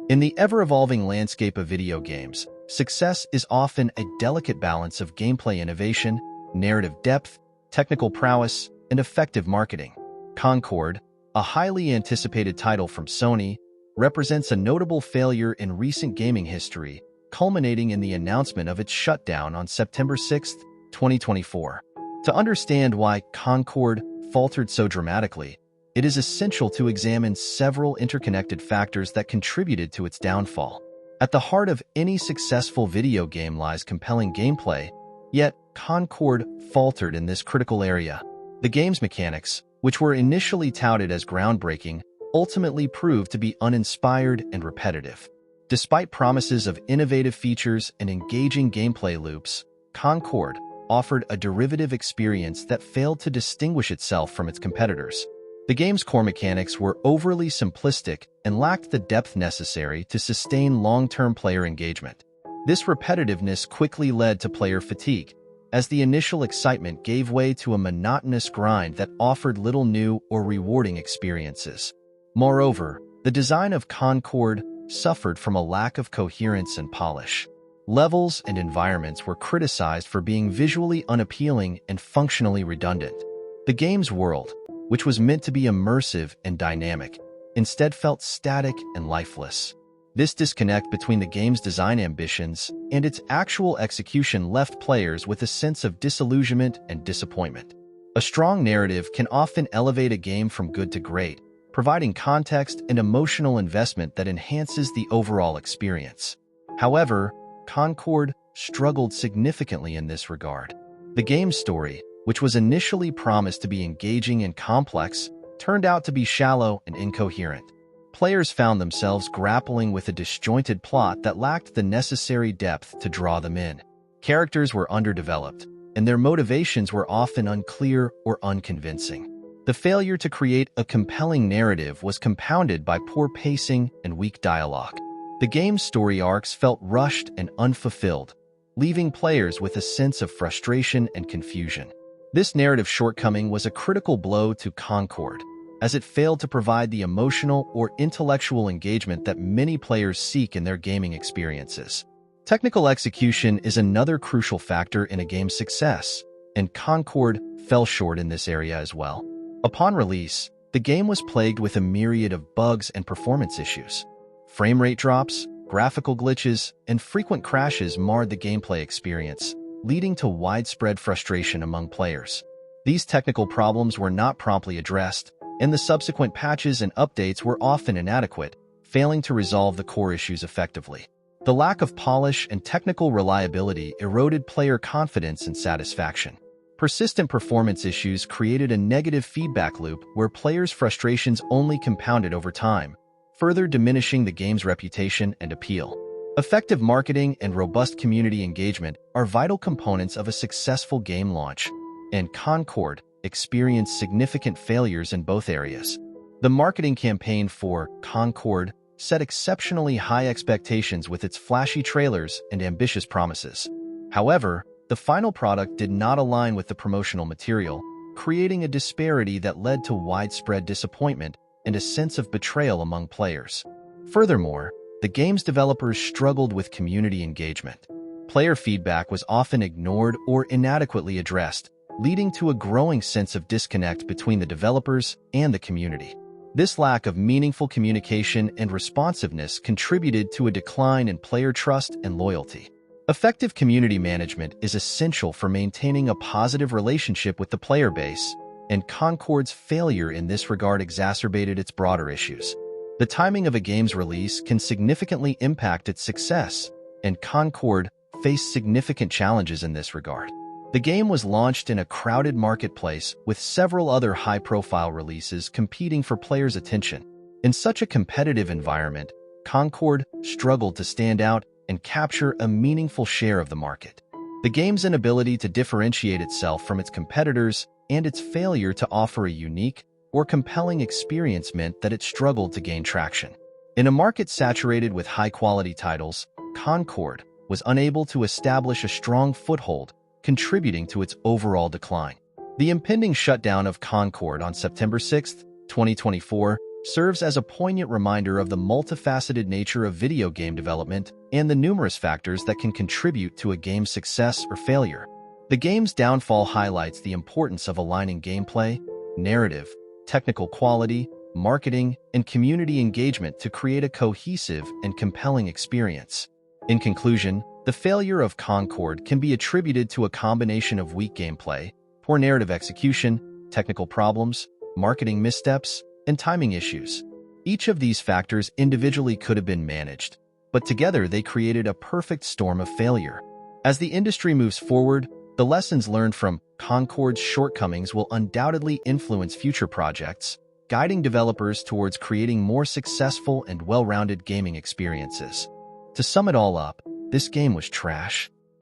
In the ever-evolving landscape of video games, success is often a delicate balance of gameplay innovation, narrative depth, technical prowess, and effective marketing. Concord, a highly anticipated title from Sony, represents a notable failure in recent gaming history, culminating in the announcement of its shutdown on September 6, 2024. To understand why Concord faltered so dramatically, it is essential to examine several interconnected factors that contributed to its downfall. At the heart of any successful video game lies compelling gameplay, yet Concord faltered in this critical area. The game's mechanics, which were initially touted as groundbreaking, ultimately proved to be uninspired and repetitive. Despite promises of innovative features and engaging gameplay loops, Concord offered a derivative experience that failed to distinguish itself from its competitors. The game's core mechanics were overly simplistic and lacked the depth necessary to sustain long-term player engagement. This repetitiveness quickly led to player fatigue, as the initial excitement gave way to a monotonous grind that offered little new or rewarding experiences. Moreover, the design of Concord suffered from a lack of coherence and polish. Levels and environments were criticized for being visually unappealing and functionally redundant. The game's world, which was meant to be immersive and dynamic, instead felt static and lifeless. This disconnect between the game's design ambitions and its actual execution left players with a sense of disillusionment and disappointment. A strong narrative can often elevate a game from good to great, providing context and emotional investment that enhances the overall experience. However, Concord struggled significantly in this regard. The game's story, which was initially promised to be engaging and complex, turned out to be shallow and incoherent. Players found themselves grappling with a disjointed plot that lacked the necessary depth to draw them in. Characters were underdeveloped, and their motivations were often unclear or unconvincing. The failure to create a compelling narrative was compounded by poor pacing and weak dialogue. The game's story arcs felt rushed and unfulfilled, leaving players with a sense of frustration and confusion. This narrative shortcoming was a critical blow to Concord, as it failed to provide the emotional or intellectual engagement that many players seek in their gaming experiences. Technical execution is another crucial factor in a game's success, and Concord fell short in this area as well. Upon release, the game was plagued with a myriad of bugs and performance issues. Frame rate drops, graphical glitches, and frequent crashes marred the gameplay experience, leading to widespread frustration among players. These technical problems were not promptly addressed, and the subsequent patches and updates were often inadequate, failing to resolve the core issues effectively. The lack of polish and technical reliability eroded player confidence and satisfaction. Persistent performance issues created a negative feedback loop where players' frustrations only compounded over time, further diminishing the game's reputation and appeal. Effective marketing and robust community engagement are vital components of a successful game launch, and Concord experienced significant failures in both areas. The marketing campaign for Concord set exceptionally high expectations with its flashy trailers and ambitious promises. However, the final product did not align with the promotional material, creating a disparity that led to widespread disappointment and a sense of betrayal among players. Furthermore, the game's developers struggled with community engagement. Player feedback was often ignored or inadequately addressed, leading to a growing sense of disconnect between the developers and the community. This lack of meaningful communication and responsiveness contributed to a decline in player trust and loyalty. Effective community management is essential for maintaining a positive relationship with the player base, and Concord's failure in this regard exacerbated its broader issues. The timing of a game's release can significantly impact its success, and Concord faced significant challenges in this regard. The game was launched in a crowded marketplace with several other high-profile releases competing for players' attention. In such a competitive environment, Concord struggled to stand out and capture a meaningful share of the market. The game's inability to differentiate itself from its competitors and its failure to offer a unique or compelling experience meant that it struggled to gain traction. In a market saturated with high-quality titles, Concord was unable to establish a strong foothold, contributing to its overall decline. The impending shutdown of Concord on September 6, 2024, serves as a poignant reminder of the multifaceted nature of video game development and the numerous factors that can contribute to a game's success or failure. The game's downfall highlights the importance of aligning gameplay, narrative, technical quality, marketing, and community engagement to create a cohesive and compelling experience. In conclusion, the failure of Concord can be attributed to a combination of weak gameplay, poor narrative execution, technical problems, marketing missteps, and timing issues. Each of these factors individually could have been managed, but together they created a perfect storm of failure. As the industry moves forward, the lessons learned from Concord's shortcomings will undoubtedly influence future projects, guiding developers towards creating more successful and well-rounded gaming experiences. To sum it all up, this game was trash.